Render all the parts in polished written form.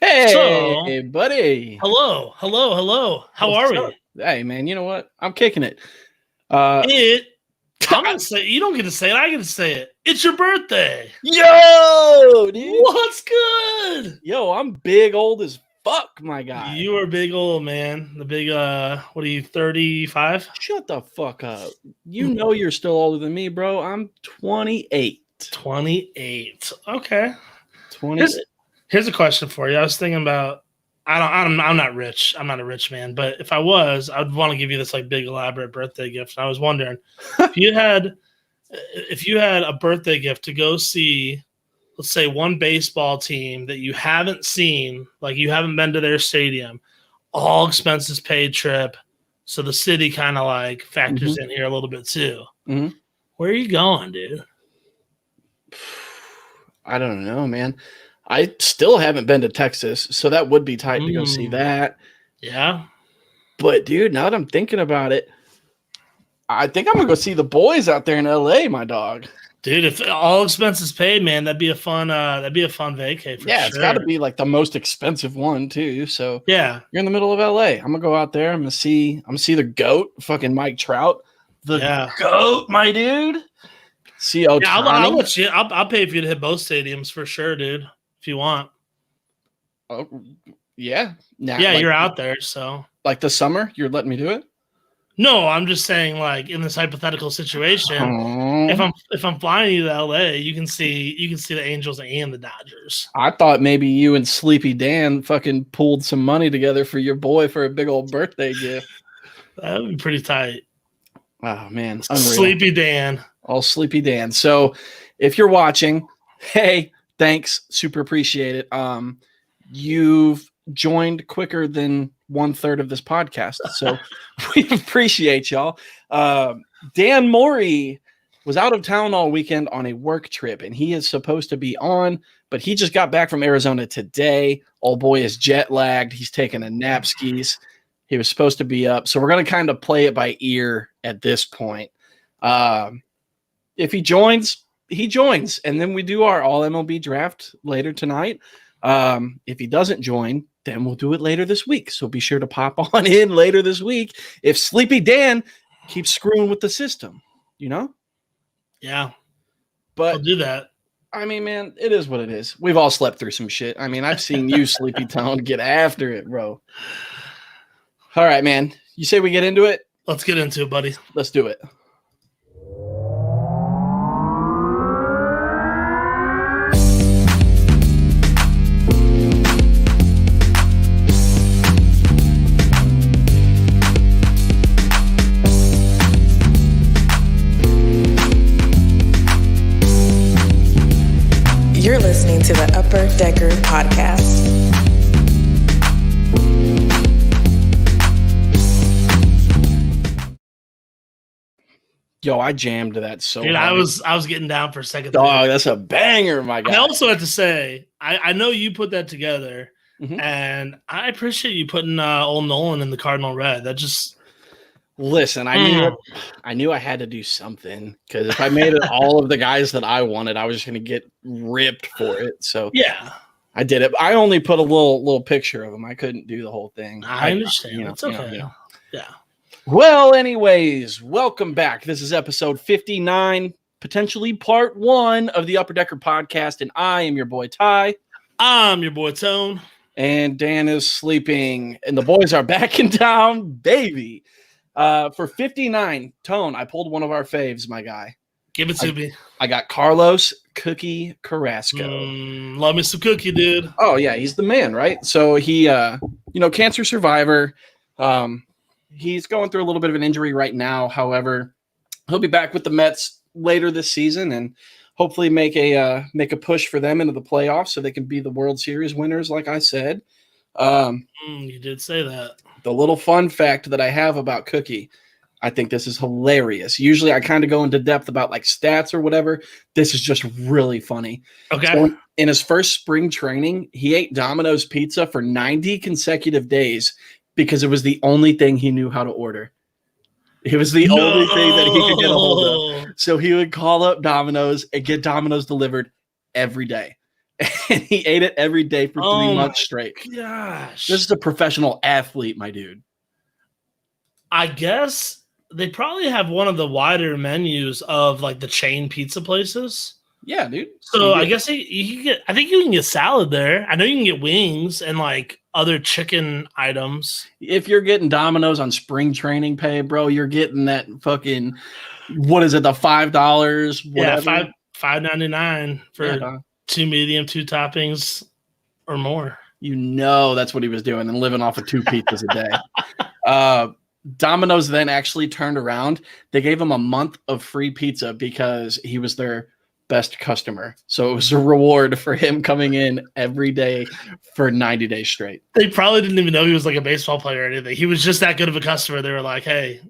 So, Hey, buddy. hello. How What's are up? we? Hey, man, you know what? I'm kicking it. Uh, I'm gonna say you don't get to say it. I get to say it. It's your birthday. Yo, dude. What's good? Yo, I'm big old as fuck, my guy. You are big old man. The big what are you? 35? Shut the fuck up. You know you're still older than me, bro. I'm 28. 28. Okay. 20. Here's a question for you. I was thinking about. I'm not rich. I'm not a rich man, but if I was, I'd want to give you this like big elaborate birthday gift. And I was wondering if you had a birthday gift to go see, let's say one baseball team that you haven't seen, like you haven't been to their stadium, all expenses paid trip. So the city kind of like factors in here a little bit too. Mhm. Where are you going, dude? I don't know, man. I still haven't been to Texas, so that would be tight to go see that. Yeah. But, dude, now that I'm thinking about it, I think I'm going to go see the boys out there in LA, my dog. Dude, if all expenses paid, man, that'd be a fun vacay for It's got to be like the most expensive one too. So yeah, you're in the middle of LA. I'm gonna go out there. I'm gonna see the GOAT, fucking Mike Trout, the GOAT, my dude. See Ohtani. Yeah, I'll let you. I'll pay for you to hit both stadiums for sure, dude. If you want. Oh, yeah. Nah, yeah, like, you're out there, so like the summer, you're letting me do it. No, I'm just saying, like in this hypothetical situation, if I'm flying you to LA, you can see the Angels and the Dodgers. I thought maybe you and Sleepy Dan fucking pulled some money together for your boy for a big old birthday gift. That would be pretty tight. Oh man, unreal. Sleepy Dan, all Sleepy Dan. So, if you're watching, hey, thanks, super appreciate it. You've joined quicker than 1/3 of this podcast, so we appreciate y'all. Dan Morey was out of town all weekend on a work trip, and he is supposed to be on, but he just got back from Arizona today. Old boy is jet lagged. He's taking a nap skis. He was supposed to be up, so we're going to kind of play it by ear at this point. If he joins, he joins, and then we do our All MLB Draft later tonight. If he doesn't join, then we'll do it later this week. So be sure to pop on in later this week if Sleepy Dan keeps screwing with the system, you know? Yeah. But I'll do that. I mean, man, it is what it is. We've all slept through some shit. I mean, I've seen you, Sleepy Tone, get after it, bro. All right, man. You say we get into it? Let's get into it, buddy. Let's do it. You're listening to the Upper Decker Podcast. Yo, I jammed to that so Dude, hard. I was getting down for a second. Dog, that's a banger, my guy. I also have to say, I know you put that together, and I appreciate you putting old Nolan in the Cardinal red. That just listen. I knew I had to do something because if I made it all of the guys that I wanted, I was just going to get ripped for it. So yeah, I did it. I only put a little picture of him. I couldn't do the whole thing. I understand. It's okay. Yeah. Well, anyways, welcome back. This is episode 59, potentially part 1 of the Upper Decker Podcast, and I am your boy Ty. I'm your boy Tone. And Dan is sleeping, and the boys are back in town, baby. For 59, Tone, I pulled one of our faves, my guy. Give it to me. I got Carlos Cookie Carrasco. Love me some Cookie, dude. Oh, yeah, he's the man, right? So he, cancer survivor. He's going through a little bit of an injury right now. However, he'll be back with the Mets later this season and hopefully make a push for them into the playoffs so they can be the World Series winners, like I said. You did say that. The little fun fact that I have about Cookie, I think this is hilarious. Usually I kind of go into depth about like stats or whatever. This is just really funny. Okay. So in his first spring training, he ate Domino's pizza for 90 consecutive days because it was the only thing he knew how to order. It was the only thing that he could get a hold of. So he would call up Domino's and get Domino's delivered every day. and he ate it every day for 3 months straight. Gosh. This is a professional athlete, my dude. I guess they probably have one of the wider menus of like the chain pizza places. Yeah, dude. So I guess you can get. I think you can get salad there. I know you can get wings and like other chicken items. If you're getting Domino's on spring training pay, bro, you're getting that fucking, what is it, the $5? Whatever. Yeah, $5.99 for 2 medium, 2 toppings, or more. You know that's what he was doing and living off of 2 pizzas a day. Domino's then actually turned around. They gave him a month of free pizza because he was their best customer. So it was a reward for him coming in every day for 90 days straight. They probably didn't even know he was like a baseball player or anything. He was just that good of a customer. They were like, hey,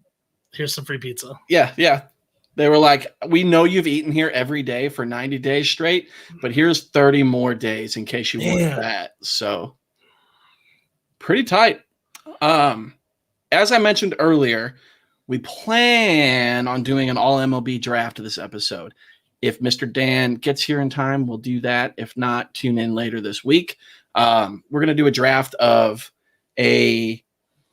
here's some free pizza. Yeah. They were like, we know you've eaten here every day for 90 days straight, but here's 30 more days in case you want that. So pretty tight. As I mentioned earlier, we plan on doing an all MLB draft this episode. If Mr. Dan gets here in time, we'll do that. If not, tune in later this week. We're going to do a draft of between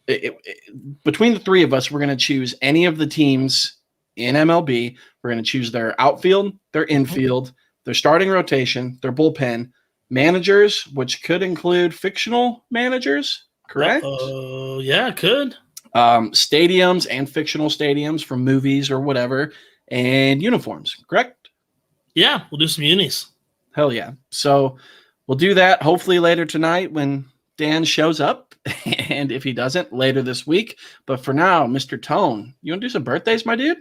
the 3 of us, we're going to choose any of the teams in MLB. We're going to choose their outfield, their infield, their starting rotation, their bullpen, managers, which could include fictional managers, correct? Yeah, it could. Stadiums and fictional stadiums from movies or whatever, and uniforms, correct? Yeah, we'll do some unis. Hell yeah. So we'll do that hopefully later tonight when Dan shows up, and if he doesn't, later this week. But for now, Mr. Tone, you want to do some birthdays, my dude?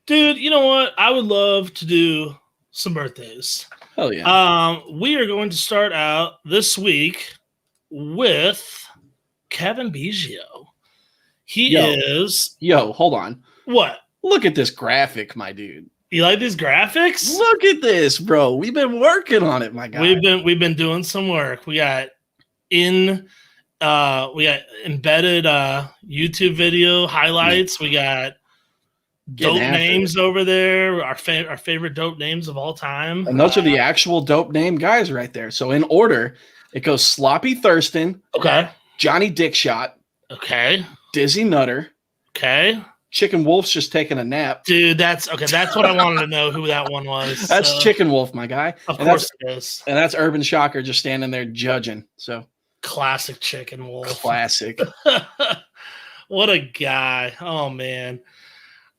Dude, you know what? I would love to do some birthdays. Hell yeah. We are going to start out this week with Kevin Biggio. Yo, hold on. What? Look at this graphic, my dude. You like these graphics? Look at this, bro. We've been working on it, my guy. We've been doing some work. We got embedded YouTube video highlights. We got dope names over there. Our favorite dope names of all time. And those are the actual dope name guys right there. So in order, it goes Sloppy Thurston. Okay. Johnny Dickshot. Okay. Dizzy Nutter. Okay. Chicken Wolf's just taking a nap. Dude, that's what I wanted to know who that one was. That's Chicken Wolf, my guy. Of course it is. And that's Urban Shocker just standing there judging. So classic Chicken Wolf. Classic. What a guy. Oh man.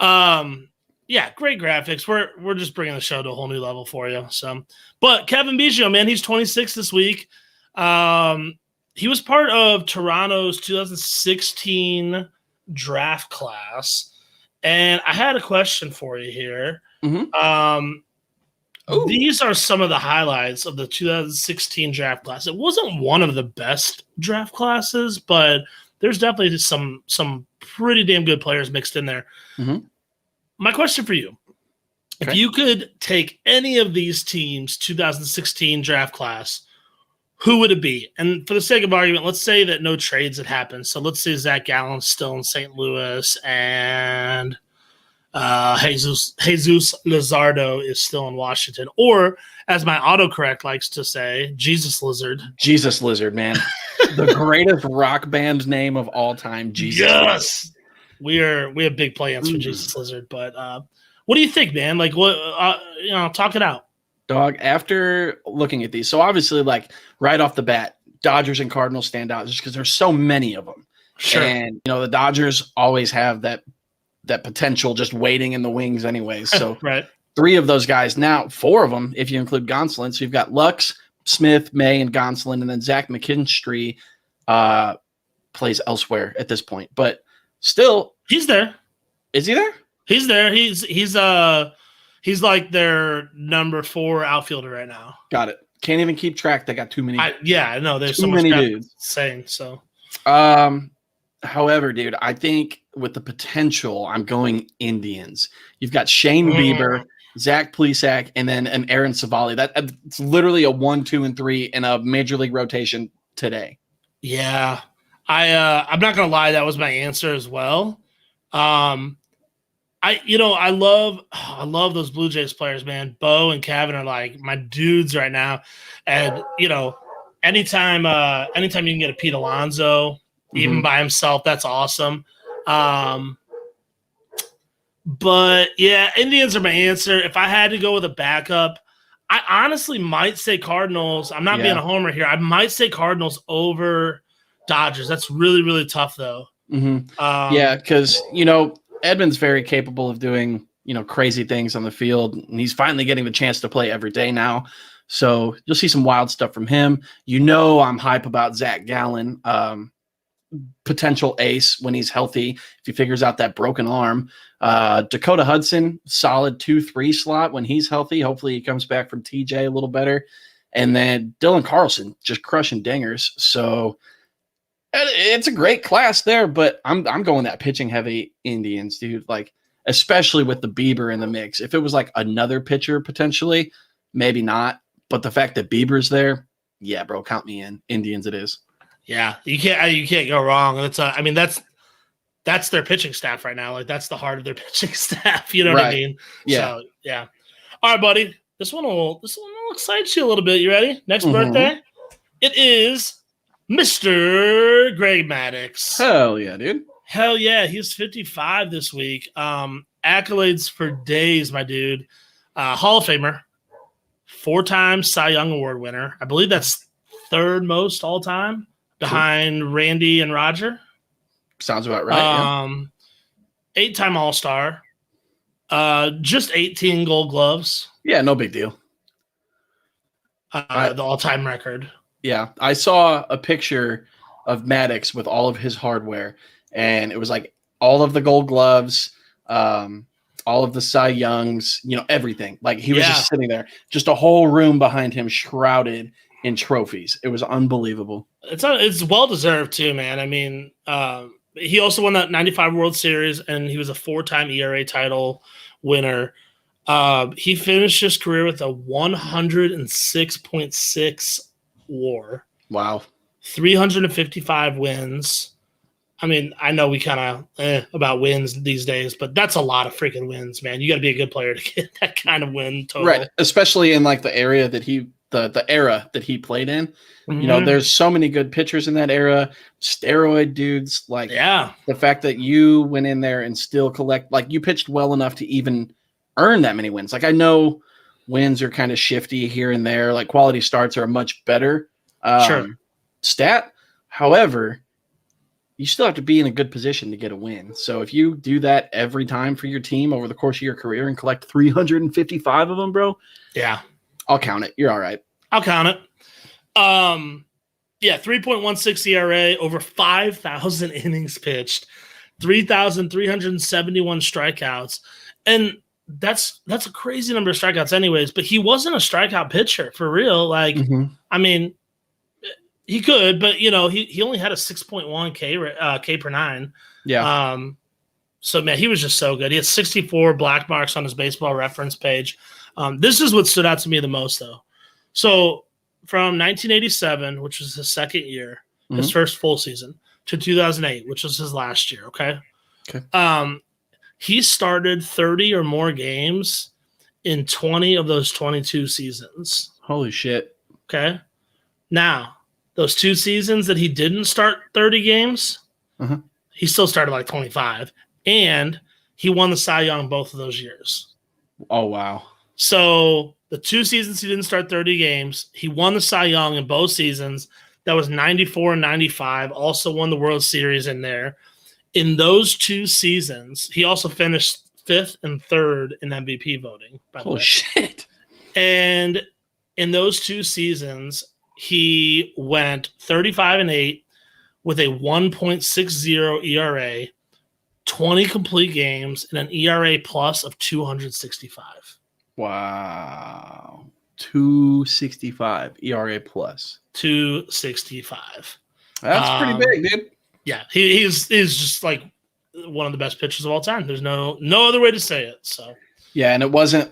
Yeah, great graphics. We're just bringing the show to a whole new level for you. So, but Kevin Biggio, man, he's 26 this week. He was part of Toronto's 2016 draft class, and I had a question for you here. Mm-hmm. These are some of the highlights of the 2016 draft class. It wasn't one of the best draft classes, but there's definitely some pretty damn good players mixed in there. Mm-hmm. My question for you, if you could take any of these teams' 2016 draft class, who would it be? And for the sake of argument, let's say that no trades had happened. So let's say Zach Gallen's still in St. Louis and Jesus Luzardo is still in Washington. Or, as my autocorrect likes to say, Jesus Lizard. Jesus Lizard, man. The greatest rock band name of all time, Jesus Yes! Lizard. We have big plans for Jesus Lizard. But what do you think, man? Like, what? Talk it out. Dog, after looking at these, so obviously, like, right off the bat, Dodgers and Cardinals stand out just because there's so many of them. Sure. And, the Dodgers always have that potential just waiting in the wings anyways. So right. 3 of those guys, now 4 of them, if you include Gonsolin. So you've got Lux, Smith, May, and Gonsolin, and then Zach McKinstry plays elsewhere at this point. But still. He's there. Is he there? He's there. He's like their number 4 outfielder right now. Got it. Can't even keep track. They got too many. I know. There's too so many much dudes. Saying so. However, dude, I think with the potential, I'm going Indians. You've got Shane Bieber, Zach Plesac, and then an Aaron Savali. It's literally a 1, 2, and 3 in a major league rotation today. Yeah, I'm not gonna lie. That was my answer as well. I love those Blue Jays players, man. Bo and Kevin are like my dudes right now. And, anytime you can get a Pete Alonso, even by himself, that's awesome. But yeah, Indians are my answer. If I had to go with a backup, I honestly might say Cardinals. I'm not being a homer here. I might say Cardinals over Dodgers. That's really, really tough, though. Yeah, because, Edman's very capable of doing, crazy things on the field. And he's finally getting the chance to play every day now. So you'll see some wild stuff from him. I'm hype about Zach Gallen, potential ace when he's healthy, if he figures out that broken arm. Dakota Hudson, solid 2-3 slot when he's healthy. Hopefully he comes back from TJ a little better. And then Dylan Carlson just crushing dingers. So it's a great class there, but I'm going that pitching heavy Indians, dude. Like, especially with the Bieber in the mix. If it was like another pitcher potentially, maybe not. But the fact that Bieber's there, yeah, bro, count me in. Indians it is. Yeah, you can't go wrong. That's their pitching staff right now. Like, that's the heart of their pitching staff. You know what I mean? Yeah. So, yeah. All right, buddy. This one will excite you a little bit. You ready? Next birthday. It is Mr. Greg Maddox. Hell yeah, dude. Hell yeah. He's 55 this week. Accolades for days, my dude. Hall of Famer. 4-time Cy Young Award winner. I believe that's third most all time behind Randy and Roger. Sounds about right. 8-time All-Star. Just 18 Gold Gloves. Yeah, no big deal. The all-time record. Yeah, I saw a picture of Maddox with all of his hardware, and it was like all of the Gold Gloves, all of the Cy Youngs, everything. Like, he was just sitting there, just a whole room behind him shrouded in trophies. It was unbelievable. It's well-deserved too, man. I mean, he also won that 95 World Series, and he was a 4-time ERA title winner. He finished his career with a 106.6 WAR. Wow. 355 wins. I mean, I know we kind of about wins these days, but that's a lot of freaking wins, man. You got to be a good player to get that kind of win total. Right, especially in like the area that the era that he played in. There's so many good pitchers in that era, steroid dudes. Like, the fact that you went in there and still collect, like, you pitched well enough to even earn that many wins. Like, I know wins are kind of shifty here and there. Like, quality starts are a much better stat. However, you still have to be in a good position to get a win. So if you do that every time for your team over the course of your career and collect 355 of them, bro, I'll count it. You're all right. I'll count it. 3.16 ERA, over 5,000 innings pitched, 3,371 strikeouts. And that's a crazy number of strikeouts anyways, but he wasn't a strikeout pitcher for real. Like, I mean, he could, but he only had a 6.1 K per 9. Yeah. So man, he was just so good. He had 64 black marks on his baseball reference page. This is what stood out to me the most though. So from 1987, which was his second year, his first full season, to 2008, which was his last year. Okay. He started 30 or more games in 20 of those 22 seasons. Holy shit. Okay. Now, those 2 seasons that he didn't start 30 games, he still started like 25. And he won the Cy Young both of those years. Oh, wow. So the 2 seasons he didn't start 30 games, he won the Cy Young in both seasons. That was 94 and 95. Also won the World Series in there. In those 2 seasons, he also finished 5th and 3rd in MVP voting. By the way. Shit. And in those 2 seasons, he went 35-8 with a 1.60 ERA, 20 complete games, and an ERA plus of 265. Wow. 265 ERA plus. 265. That's pretty big, dude. Yeah, he's just like one of the best pitchers of all time. There's no other way to say it. So yeah, and it wasn't,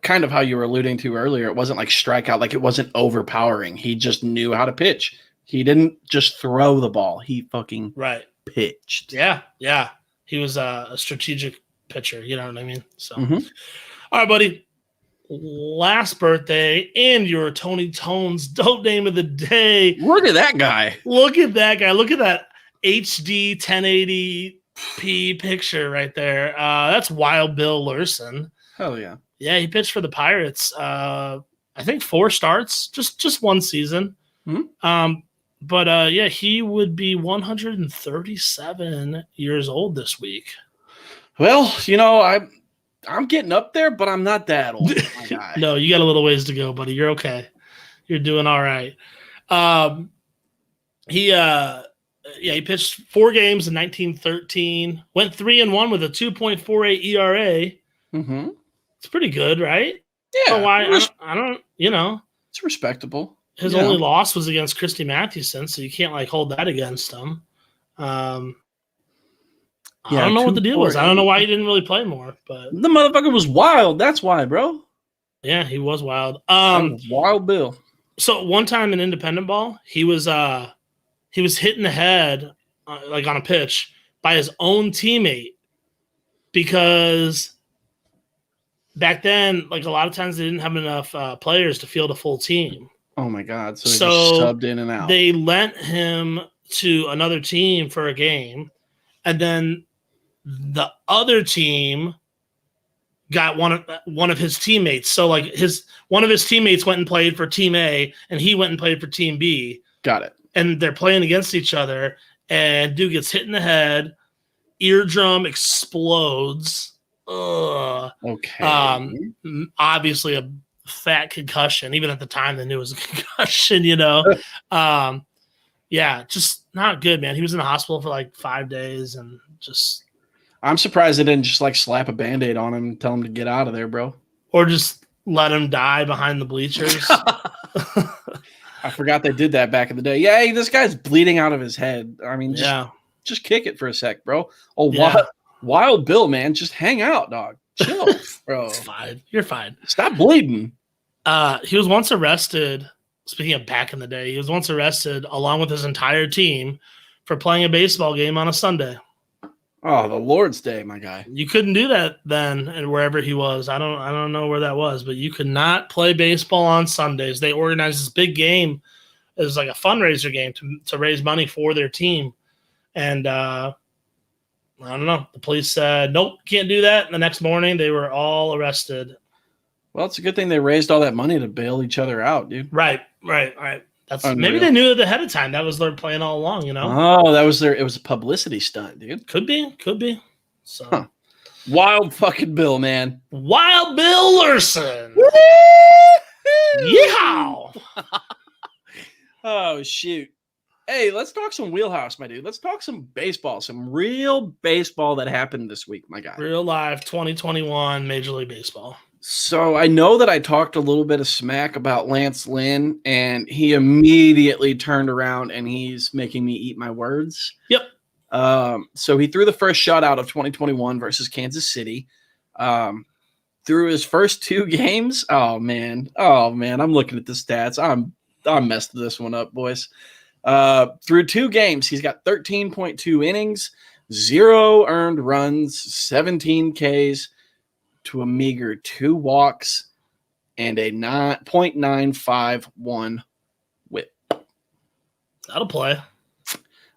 kind of how you were alluding to earlier. It wasn't like strikeout, like it wasn't overpowering. He just knew how to pitch. He didn't just throw the ball. He fucking pitched. Yeah. He was a strategic pitcher. You know what I mean? So, Mhm. All right, buddy. Last birthday and your Tony Tone's dope name of the day. Look at that guy. Look at that guy. Look at that HD 1080p picture right there. That's Wild Bill Larson. Hell yeah. Yeah, he pitched for the Pirates. I think 4 starts, just one season. Mhm. But yeah, he would be 137 years old this week. Well, I'm getting up there, but I'm not that old. My guy. No, you got a little ways to go, buddy. You're okay. You're doing all right. He pitched 4 games in 1913. Went 3-1 with a 2.48 ERA. Mm-hmm. It's pretty good, right? Yeah. Why? I don't. It's respectable. His only loss was against Christy Mathewson, so you can't hold that against him. I don't know what the deal was. I don't know why he didn't really play more, but the motherfucker was wild. That's why, bro. Yeah, he was wild. Wild Bill. So one time in independent ball, he was hit in the head on a pitch by his own teammate because back then, a lot of times they didn't have enough players to field a full team. Oh my God! So he just subbed in and out. They lent him to another team for a game, and then the other team got one of his teammates. So one of his teammates went and played for Team A, and he went and played for Team B. Got it. And they're playing against each other, and dude gets hit in the head, eardrum explodes. Ugh. Okay. Obviously a fat concussion. Even at the time, they knew it was a concussion. Yeah, just not good, man. He was in the hospital for 5 days, and just. I'm surprised they didn't just slap a Band-Aid on him and tell him to get out of there, bro. Or just let him die behind the bleachers. I forgot they did that back in the day. Yeah, hey, this guy's bleeding out of his head. I mean, just kick it for a sec, bro. Oh, yeah. Wild Bill, man. Just hang out, dog. Chill, bro. It's fine. You're fine. Stop bleeding. He was once arrested. Speaking of back in the day, he was once arrested along with his entire team for playing a baseball game on a Sunday. Oh, the Lord's Day, my guy. You couldn't do that then, and wherever he was. I don't know where that was, but you could not play baseball on Sundays. They organized this big game. It was like a fundraiser game to raise money for their team. And I don't know. The police said, nope, can't do that. And the next morning, they were all arrested. Well, it's a good thing they raised all that money to bail each other out, dude. Right. Maybe they knew it ahead of time. That was their plan all along, Oh, that was it was a publicity stunt, dude. Could be. So Wild fucking Bill, man. Wild Bill Larson. Yeehaw. Oh, shoot. Hey, let's talk some Wheelhouse, my dude. Let's talk some baseball, some real baseball that happened this week, my guy. Real live 2021 Major League Baseball. So I know that I talked a little bit of smack about Lance Lynn, and he immediately turned around and he's making me eat my words. Yep. So he threw the first shutout of 2021 versus Kansas City. Through his first 2 games, oh man, I'm looking at the stats. I'm messed this one up, boys. Through 2 games, he's got 13.2 innings, 0 earned runs, 17 Ks, to a meager 2 walks and a .951 whip. That'll play.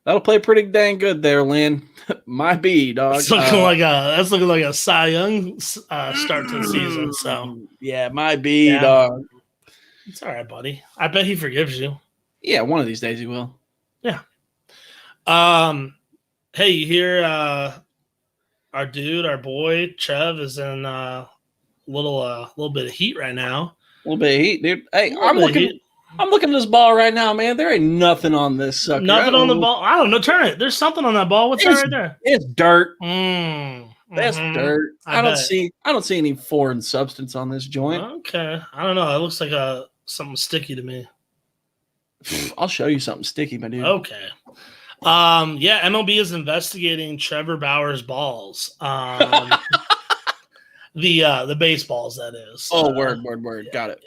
That'll play pretty dang good there, Lynn. My B, dog. That's looking like a Cy Young start to the season. So yeah, my B, dog. It's all right, buddy. I bet he forgives you. Yeah, one of these days he will. Yeah. Hey, you hear? Our boy Trev is in a little bit of heat right now. A little bit of heat, dude. Hey, I'm looking at this ball right now, man. There ain't nothing on this sucker. Nothing on the ball. I don't know. Turn it. There's something on that ball. What's that right there? It's dirt. That's dirt. I don't see any foreign substance on this joint. Okay. I don't know. It looks like something sticky to me. I'll show you something sticky, my dude. Okay. MLB is investigating Trevor Bauer's balls. The baseballs, that is. Oh, word. Got it.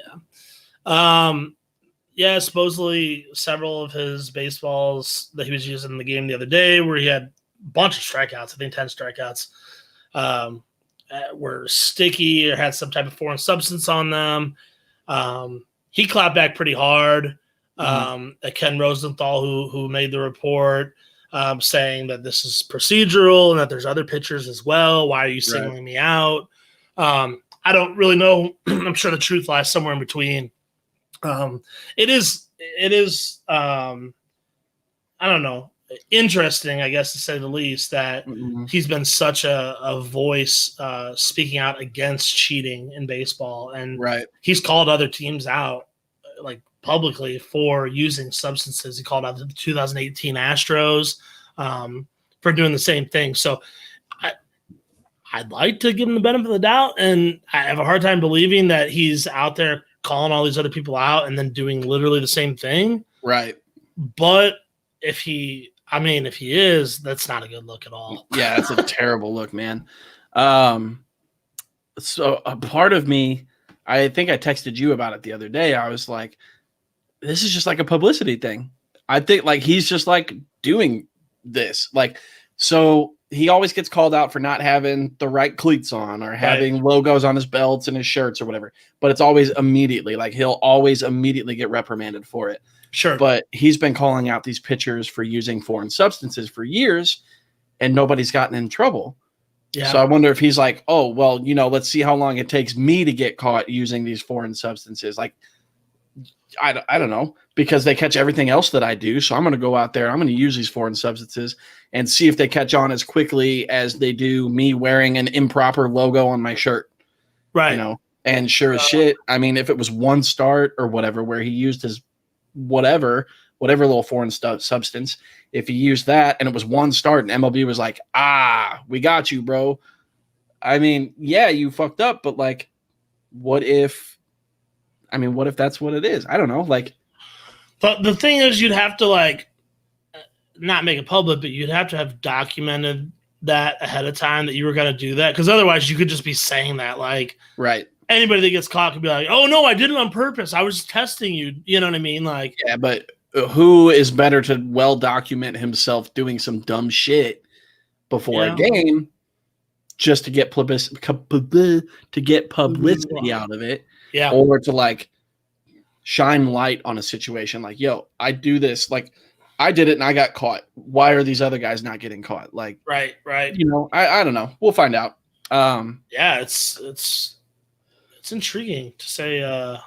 Yeah. Supposedly several of his baseballs that he was using in the game the other day, where he had a bunch of strikeouts, I think 10 strikeouts, were sticky or had some type of foreign substance on them. He clapped back pretty hard at Ken Rosenthal, who made the report, saying that this is procedural and that there's other pitchers as well. Why are you singling me out? I don't really know. I'm sure the truth lies somewhere in between. It is. I don't know. Interesting, I guess, to say the least, that he's been such a voice speaking out against cheating in baseball, and he's called other teams out, like publicly, for using substances. He called out the 2018 Astros for doing the same thing. So I'd like to give him the benefit of the doubt, and I have a hard time believing that he's out there calling all these other people out and then doing literally the same thing. Right. But if he is, that's not a good look at all. Yeah, that's a terrible look, man. So a part of me, I think I texted you about it the other day. I was like, this is just like a publicity thing. I think like he's just like doing this. Like, so he always gets called out for not having the right cleats on or having logos on his belts and his shirts or whatever. But it's always immediately, like he'll always immediately get reprimanded for it. Sure. But he's been calling out these pitchers for using foreign substances for years and nobody's gotten in trouble. Yeah. So I wonder if he's like, oh, well, let's see how long it takes me to get caught using these foreign substances. Like, I don't know, because they catch everything else that I do. So I'm going to go out there. I'm going to use these foreign substances and see if they catch on as quickly as they do me wearing an improper logo on my shirt. Right. And sure as shit. I mean, if it was one start or whatever, where he used his whatever little foreign substance, if he used that and it was one start and MLB was like, we got you, bro. I mean, yeah, you fucked up, but like, what if that's what it is? I don't know. Like, but the thing is, you'd have to like not make it public, but you'd have to have documented that ahead of time that you were going to do that. Cause otherwise you could just be saying that, like, right. Anybody that gets caught could be like, oh no, I did it on purpose. I was just testing you. You know what I mean? Like, yeah, but who is better to well document himself doing some dumb shit before a game just to get publicity out of it? Yeah. Or to like shine light on a situation like, yo, I do this. Like, I did it and I got caught. Why are these other guys not getting caught? Like, right. I don't know. We'll find out. Yeah, it's intriguing to say the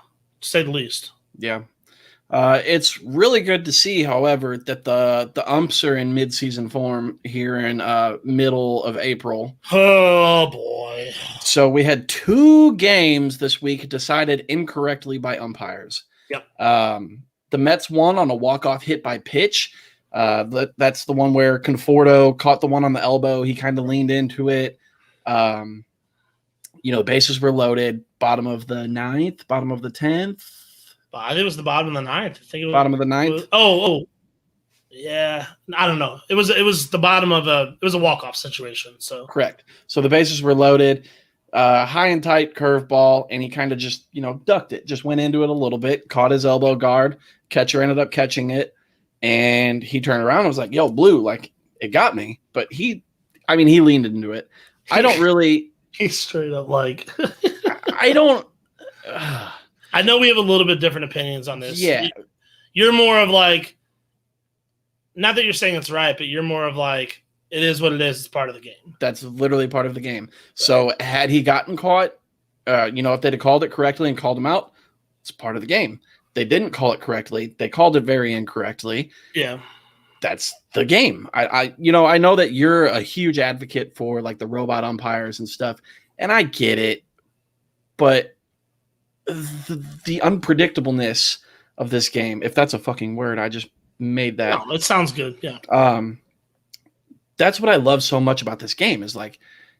least. Yeah. It's really good to see, however, that the umps are in mid-season form here in middle of April. Oh boy. So we had 2 games this week decided incorrectly by umpires. Yep. The Mets won on a walk-off hit by pitch. That's the one where Conforto caught the one on the elbow. He kind of leaned into it. Bases were loaded. Bottom of the 9th, bottom of the 10th. I think it was the bottom of the 9th. I think it was bottom of the 9th. Yeah. I don't know. It was the bottom of it was a walk-off situation. So correct. So the bases were loaded, high and tight curveball, and he kind of just, ducked it, just went into it a little bit, caught his elbow guard, catcher ended up catching it, and he turned around and was like, yo, Blue, like, it got me. But he leaned into it. I don't really. He's straight up like. I don't. I know we have a little bit different opinions on this. Yeah. You're more of like, not that you're saying it's right, but you're more of like, it is what it is. It's part of the game. That's literally part of the game. Right. So had he gotten caught, if they'd have called it correctly and called him out, it's part of the game. They didn't call it correctly. They called it very incorrectly. Yeah. That's the game. I know that you're a huge advocate for like the robot umpires and stuff, and I get it, but the unpredictableness of this game, if that's a fucking word, I just made that. No, it sounds good. Yeah. That's what I love so much about this game is like,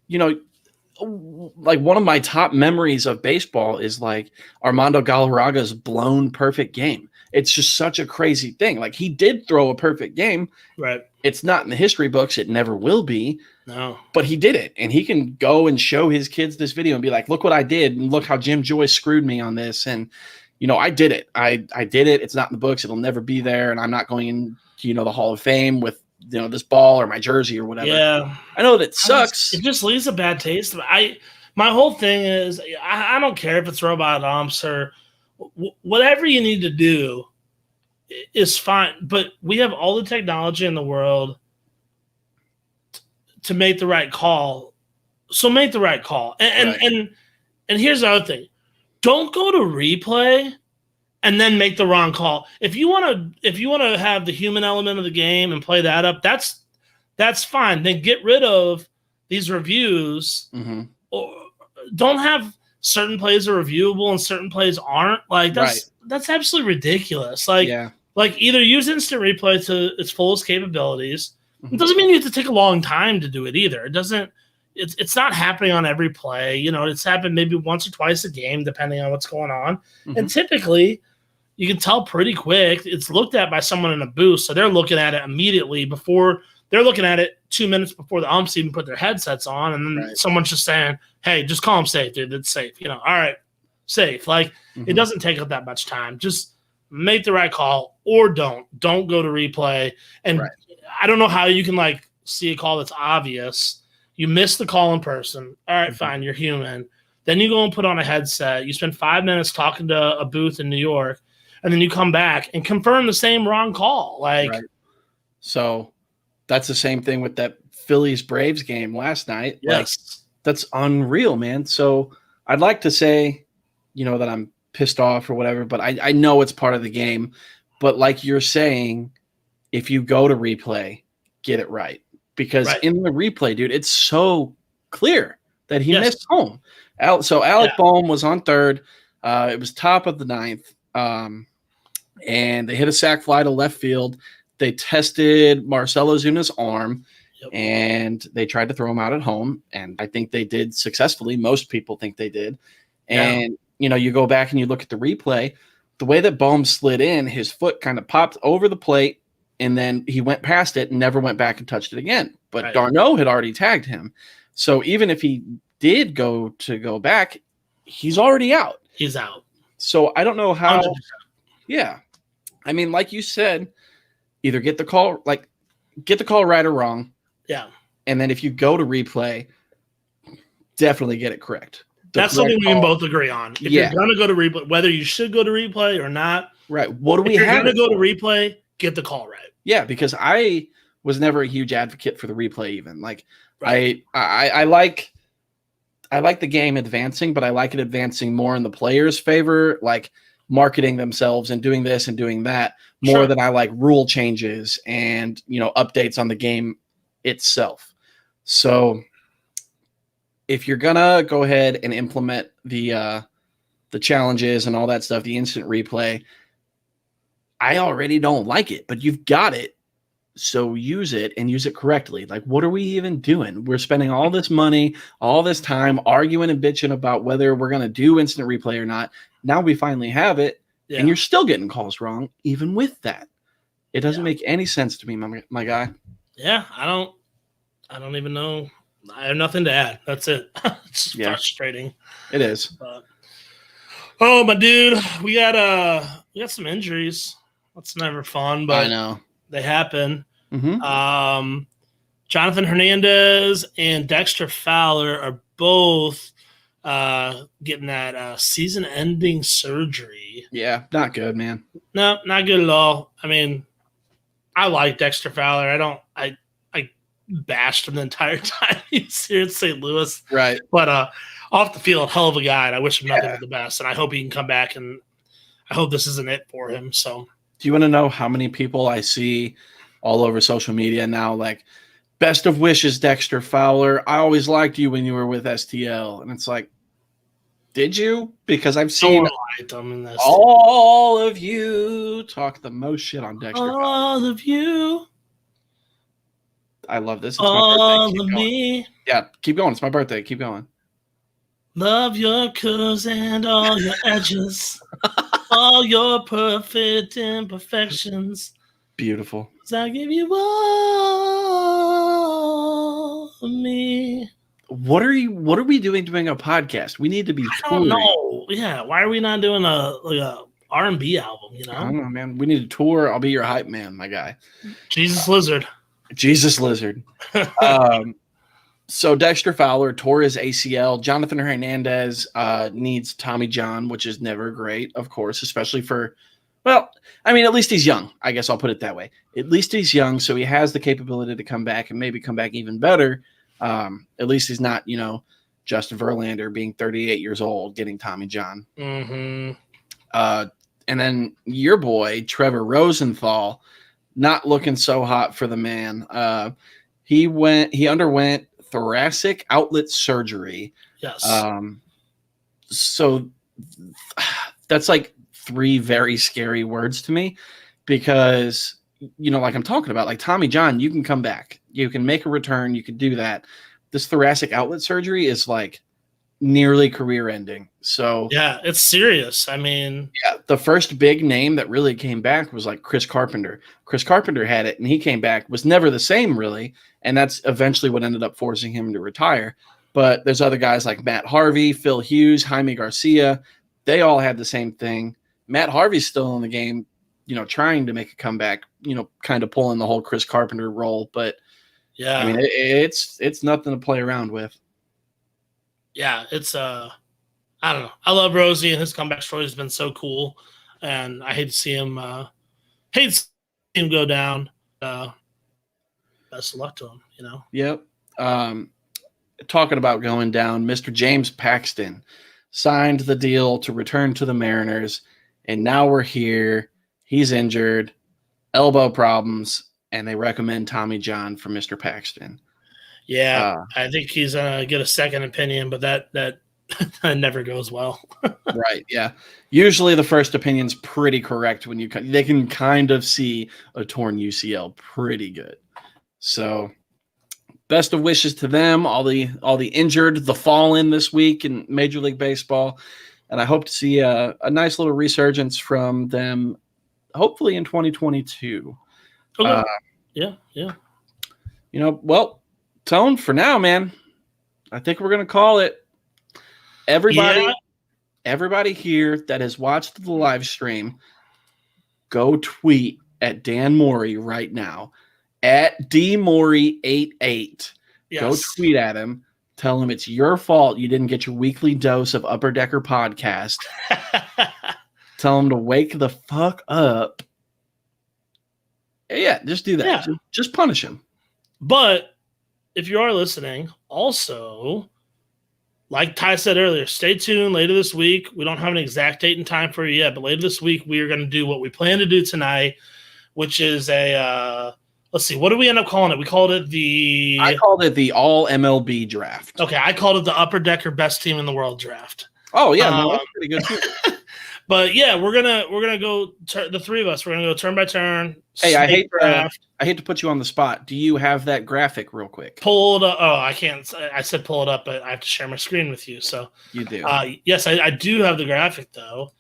like one of my top memories of baseball is like Armando Galarraga's blown perfect game. It's just such a crazy thing. Like he did throw a perfect game. Right. It's not in the history books. It never will be. No. But he did it. And he can go and show his kids this video and be like, look what I did. And look how Jim Joyce screwed me on this. And, I did it. I did it. It's not in the books. It'll never be there. And I'm not going in, the Hall of Fame with, this ball or my jersey or whatever. Yeah. I know that sucks. It just leaves a bad taste. My whole thing is I don't care if it's robot umps or whatever you need to do is fine. But we have all the technology in the world to make the right call. So make the right call. And here's the other thing. Don't go to replay and then make the wrong call. If you want to have the human element of the game and play that up, that's fine. Then get rid of these reviews. Mm-hmm. Or don't have certain plays are reviewable and certain plays aren't. Like that's absolutely ridiculous. Like either use instant replay to its fullest capabilities. Mm-hmm. It doesn't mean you have to take a long time to do it either. It doesn't. It's not happening on every play. It's happened maybe once or twice a game, depending on what's going on. Mm-hmm. And typically, you can tell pretty quick. It's looked at by someone in a booth, so they're looking at it immediately before they're looking at it 2 minutes before the umps even put their headsets on, and then someone's just saying, "Hey, just call him safe, dude. It's safe." All right, safe. Like it doesn't take up that much time. Just make the right call or don't go to replay. And I don't know how you can see a call that's obvious. You miss the call in person. All right, fine. You're human. Then you go and put on a headset. You spend 5 minutes talking to a booth in New York, and then you come back and confirm the same wrong call. So that's the same thing with that Phillies-Braves game last night. Yes. That's unreal, man. So I'd like to say, that I'm pissed off or whatever, but I know it's part of the game. But like you're saying, if you go to replay, get it right. Because in the replay, dude, it's so clear that he missed home. So Alec Boehm was on third. It was top of the ninth. And they hit a sac fly to left field. They tested Marcell Ozuna's arm, and they tried to throw him out at home. And I think they did successfully. Most people think they did. And, you go back and you look at the replay. The way that Boehm slid in, his foot kind of popped over the plate. And then he went past it and never went back and touched it again. But Darno had already tagged him. So even if he did go back, he's already out. He's out. So I don't know how. 100%. Yeah. I mean, like you said, either get the call right or wrong. Yeah. And then if you go to replay, definitely get it correct. That's something we can both agree on. If you're going to go to replay, whether you should go to replay or not. Right. What do we have? If you're going to go to replay, get the call right. Yeah, because I was never a huge advocate for the replay even. I like the game advancing, but I like it advancing more in the players' favor, like marketing themselves and doing this and doing that more than I like rule changes and, updates on the game itself. So if you're going to go ahead and implement the challenges and all that stuff, the instant replay, I already don't like it, but you've got it. So use it and use it correctly. Like, what are we even doing? We're spending all this money, all this time arguing and bitching about whether we're going to do instant replay or not. Now we finally have it, and you're still getting calls wrong, even with that. It doesn't make any sense to me, my guy. Yeah, I don't even know. I have nothing to add. That's it. It's frustrating. It is. But, oh, my dude, we got some injuries. That's never fun, but I know they happen. Mm-hmm. Jonathan Hernandez and Dexter Fowler are both getting that season-ending surgery. Yeah, not good, man. No, not good at all. I mean, I like Dexter Fowler. I bashed him the entire time he was here in St. Louis. Right. But off the field, hell of a guy, and I wish him nothing but the best. And I hope he can come back, and I hope this isn't it for him. So, do you want to know how many people I see all over social media now, like, best of wishes, Dexter Fowler. I always liked you when you were with STL. And it's like, did you? Because I've seen all of you talk the most shit on Dexter Fowler. All of you. I love this. It's all my birthday. Of me. Yeah, keep going. It's my birthday. Keep going. Love your curves and all your edges. All your perfect imperfections. Beautiful. 'Cause I give you all of me. What are we doing a podcast? We need to be touring. I don't know. Yeah, why are we not doing a R&B album, I don't know, man. We need to tour. I'll be your hype man, my guy. Jesus Lizard. Jesus Lizard. So Dexter Fowler tore his ACL. Jonathan Hernandez needs Tommy John, which is never great, of course, especially for, well, I mean, at least he's young. I guess I'll put it that way. At least he's young, so he has the capability to come back and maybe come back even better. At least he's not, Justin Verlander being 38 years old getting Tommy John. Mm-hmm. And then your boy, Trevor Rosenthal, not looking so hot for the man. He underwent thoracic outlet surgery. Yes. So that's like 3 very scary words to me because, like I'm talking about, like Tommy John, you can come back. You can make a return. You can do that. This thoracic outlet surgery is like nearly career ending. So yeah, it's serious. I mean, yeah, the first big name that really came back was like Chris Carpenter. Chris Carpenter had it and he came back, was never the same really. And that's eventually what ended up forcing him to retire. But there's other guys like Matt Harvey, Phil Hughes, Jaime Garcia. They all had the same thing. Matt Harvey's still in the game, trying to make a comeback, kind of pulling the whole Chris Carpenter role. But yeah, I mean, it's nothing to play around with. Yeah, it's I don't know. I love Rosie and his comeback story has been so cool, and I hate to see him go down. Best of luck to him. Yep. Talking about going down, Mr. James Paxton signed the deal to return to the Mariners, and now we're here. He's injured, elbow problems, and they recommend Tommy John for Mr. Paxton. Yeah, I think he's gonna get a second opinion, but that never goes well. Right? Yeah. Usually the first opinion's pretty correct when they can kind of see a torn UCL pretty good. So, best of wishes to them, all the injured, the fallen this week in Major League Baseball, and I hope to see a nice little resurgence from them, hopefully in 2022. Okay. Yeah. Well, Tone, for now, man, I think we're gonna call it. Everybody here that has watched the live stream, go tweet at Dan Morey right now, at DMorey88. Yes. Go tweet at him. Tell him it's your fault you didn't get your weekly dose of Upper Decker podcast. Tell him to wake the fuck up. Yeah, just do that. Yeah. Just punish him. But if you are listening, also, like Ty said earlier, stay tuned later this week. We don't have an exact date and time for you yet, but later this week we are going to do what we plan to do tonight, which is let's see, what did we end up calling it? I called it the All MLB Draft. Okay, I called it the Upper Decker Best Team in the World Draft. Oh yeah, no, that's pretty good too. But yeah, we're gonna go. The three of us, we're gonna go turn by turn. Hey, I hate to put you on the spot. Do you have that graphic real quick? Pull it up. Oh, I can't. I said pull it up, but I have to share my screen with you. So you do. Yes, I do have the graphic though.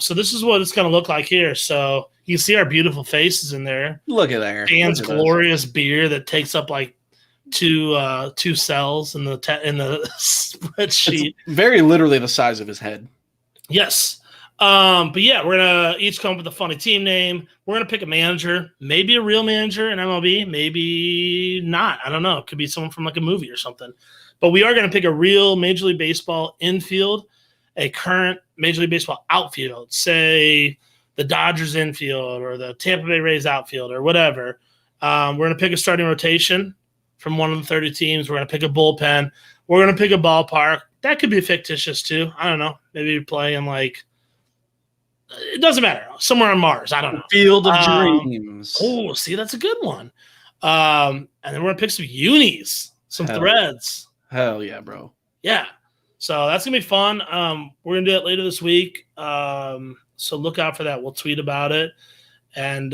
So this is what it's gonna look like here. So you see our beautiful faces in there. Look at there. Dan's glorious beard that takes up like two cells in the spreadsheet. It's very literally the size of his head. Yes. But yeah, we're gonna each come up with a funny team name. We're gonna pick a manager, maybe a real manager in MLB, maybe not. I don't know. It could be someone from like a movie or something. But we are gonna pick a real Major League Baseball infield, a current Major League Baseball outfield, say the Dodgers infield or the Tampa Bay Rays outfield or whatever. We're gonna pick a starting rotation from one of the 30 teams. We're gonna pick a bullpen. We're gonna pick a ballpark. That could be fictitious too. I don't know. Maybe play in like. It doesn't matter. Somewhere on Mars. I don't know. Field of Dreams. Oh, see, that's a good one. And then we're going to pick some unis, some threads. Hell yeah, bro. Yeah. So that's going to be fun. We're going to do it later this week. So look out for that. We'll tweet about it. And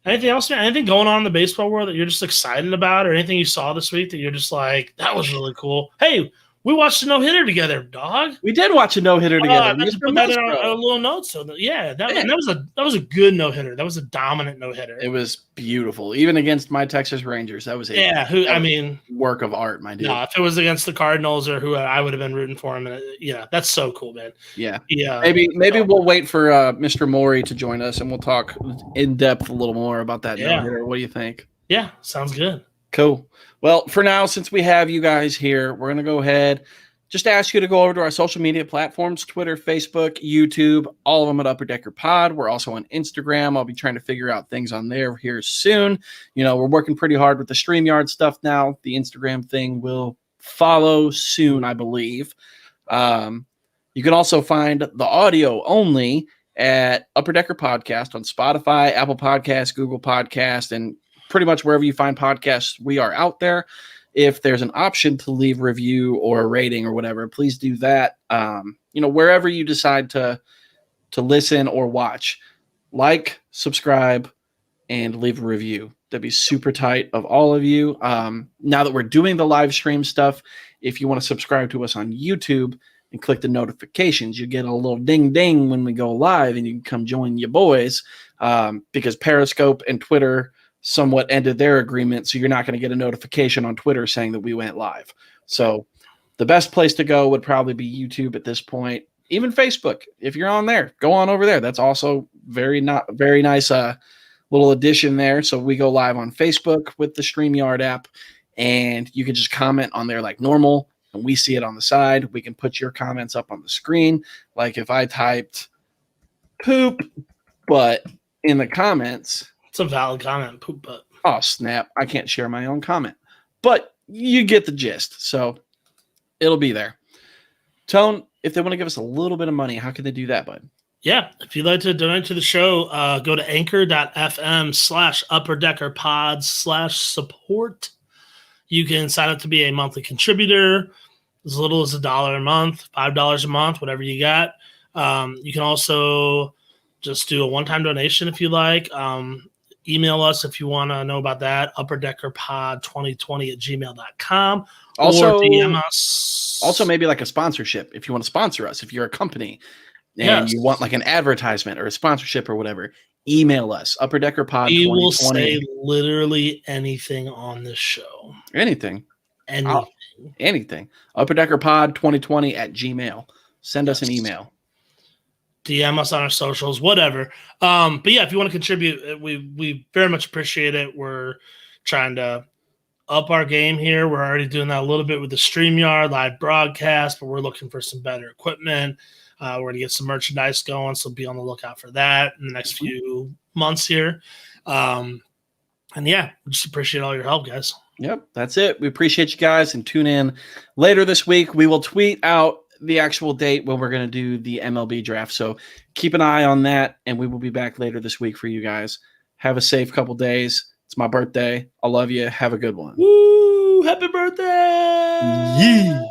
anything else, man? Anything going on in the baseball world that you're just excited about or anything you saw this week that you're just like, that was really cool? Hey, we watched a no-hitter together, dog. We did watch a no-hitter together. Let's put that in a little note. So that was a good no-hitter. That was a dominant no-hitter. It was beautiful, even against my Texas Rangers. That was work of art, my dude. No, if it was against the Cardinals or who I would have been rooting for him. And that's so cool, man. Yeah. Maybe we'll wait for Mr. Morey to join us and we'll talk in depth a little more about that no-hitter. What do you think? Yeah, sounds good. Cool. Well, for now, since we have you guys here, we're going to go ahead, just ask you to go over to our social media platforms, Twitter, Facebook, YouTube, all of them at Upper Decker Pod. We're also on Instagram. I'll be trying to figure out things on there here soon. We're working pretty hard with the StreamYard stuff now. The Instagram thing will follow soon, I believe. You can also find the audio only at Upper Decker Podcast on Spotify, Apple Podcasts, Google Podcasts, and pretty much wherever you find podcasts, we are out there. If there's an option to leave a review or a rating or whatever, please do that. Wherever you decide to listen or watch, like, subscribe, and leave a review. That'd be super tight of all of you. Now that we're doing the live stream stuff, if you want to subscribe to us on YouTube and click the notifications, you get a little ding ding when we go live, and you can come join your boys, because Periscope and Twitter somewhat ended their agreement, so you're not going to get a notification on Twitter saying that we went live. So the best place to go would probably be YouTube at this point. Even Facebook, if you're on there, go on over there. That's also very nice little addition there. So we go live on Facebook with the StreamYard app, and you can just comment on there like normal, and we see it on the side. We can put your comments up on the screen. Like if I typed poop butt in the comments, It's a valid comment, poop butt. oh, snap. I can't share my own comment. But you get the gist. So it'll be there. Tone, if they want to give us a little bit of money, how can they do that, bud? Yeah, if you'd like to donate to the show, go to anchor.fm/upperdeckerpods/support. You can sign up to be a monthly contributor, as little as $1 a month, $5 a month, whatever you got. You can also just do a one-time donation if you like. Email us if you want to know about that, upperdeckerpod2020@gmail.com. Also, or DM us. Also, maybe like a sponsorship if you want to sponsor us. If you're a company and you want like an advertisement or a sponsorship or whatever, email us, upperdeckerpod2020. We will say literally anything on this show. Anything. Anything. Upperdeckerpod2020@gmail. Send us an email. DM us on our socials, whatever. But yeah, if you want to contribute, we very much appreciate it. We're trying to up our game here. We're already doing that a little bit with the StreamYard live broadcast, but we're looking for some better equipment. We're going to get some merchandise going, so be on the lookout for that in the next few months here. And yeah, just appreciate all your help, guys. Yep, that's it. We appreciate you guys, and tune in later this week. We will tweet out the actual date when we're going to do the MLB draft. So keep an eye on that, and we will be back later this week for you guys. Have a safe couple days. It's my birthday. I love you. Have a good one. Woo! Happy birthday! Yeah.